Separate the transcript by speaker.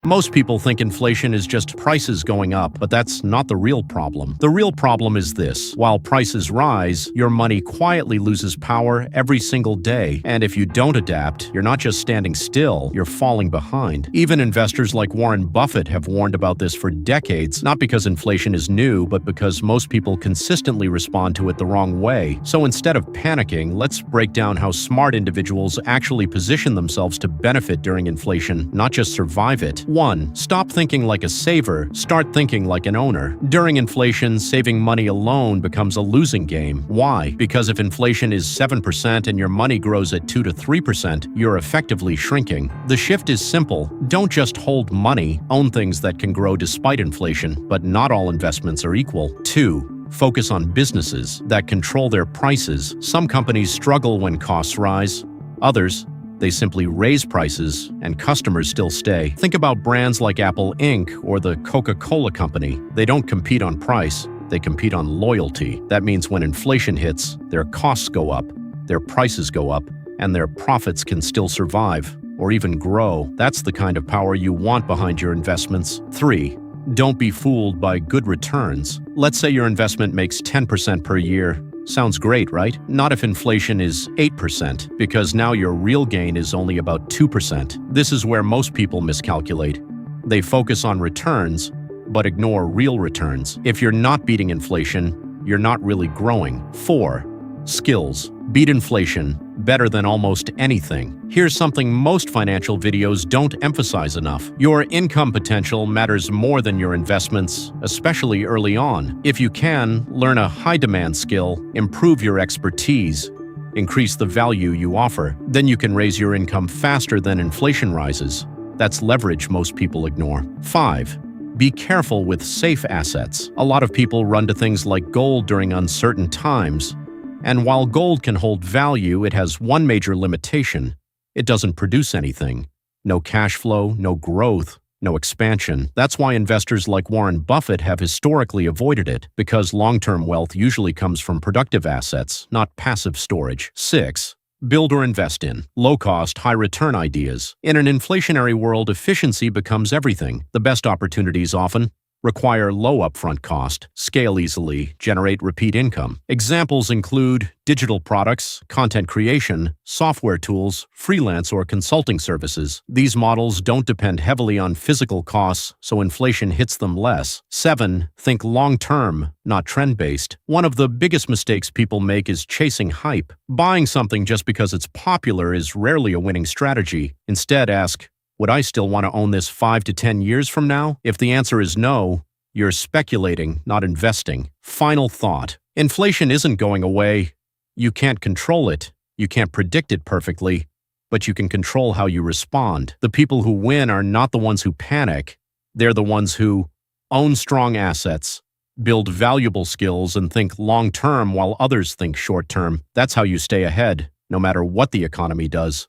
Speaker 1: Most people think inflation is just prices going up, but that's not the real problem. The real problem is this: while prices rise, your money quietly loses power every single day. And if you don't adapt, you're not just standing still, you're falling behind. Even investors like Warren Buffett have warned about this for decades, not because inflation is new, but because most people consistently respond to it the wrong way. So instead of panicking, let's break down how smart individuals actually position themselves to benefit during inflation, not just survive it. 1. Stop thinking like a saver, start thinking like an owner. During inflation, saving money alone becomes a losing game. Why? Because if inflation is 7% and your money grows at 2 to 3%, you're effectively shrinking. The shift is simple. Don't just hold money, own things that can grow despite inflation, but not all investments are equal. 2. Focus on businesses that control their prices. Some companies struggle when costs rise. Others, they simply raise prices and customers still stay. Think about brands like Apple Inc. or the Coca-Cola Company. They don't compete on price, they compete on loyalty. That means when inflation hits, their costs go up, their prices go up, and their profits can still survive or even grow. That's the kind of power you want behind your investments. 3. Don't be fooled by good returns. Let's say your investment makes 10% per year. Sounds great, right? Not if inflation is 8%, because now your real gain is only about 2%. This is where most people miscalculate. They focus on returns, but ignore real returns. If you're not beating inflation, you're not really growing. 4. Skills. Beat inflation better than almost anything. Here's something most financial videos don't emphasize enough. Your income potential matters more than your investments, especially early on. If you can, learn a high-demand skill, improve your expertise, increase the value you offer. Then you can raise your income faster than inflation rises. That's leverage most people ignore. 5. Be careful with safe assets. A lot of people run to things like gold during uncertain times. And while gold can hold value, it has one major limitation. It doesn't produce anything. No cash flow, no growth, no expansion. That's why investors like Warren Buffett have historically avoided it, because long-term wealth usually comes from productive assets, not passive storage. 6. Build or invest in low-cost, high-return ideas. In an inflationary world, efficiency becomes everything. The best opportunities often require low upfront cost, scale easily, generate repeat income. Examples include digital products, content creation, software tools, freelance or consulting services. These models don't depend heavily on physical costs, so inflation hits them less. 7. Think long-term, not trend-based. One of the biggest mistakes people make is chasing hype. Buying something just because it's popular is rarely a winning strategy. Instead, ask, would I still want to own this 5 to 10 years from now? If the answer is no, you're speculating, not investing. Final thought. Inflation isn't going away. You can't control it. You can't predict it perfectly, but you can control how you respond. The people who win are not the ones who panic. They're the ones who own strong assets, build valuable skills, and think long-term while others think short-term. That's how you stay ahead, no matter what the economy does.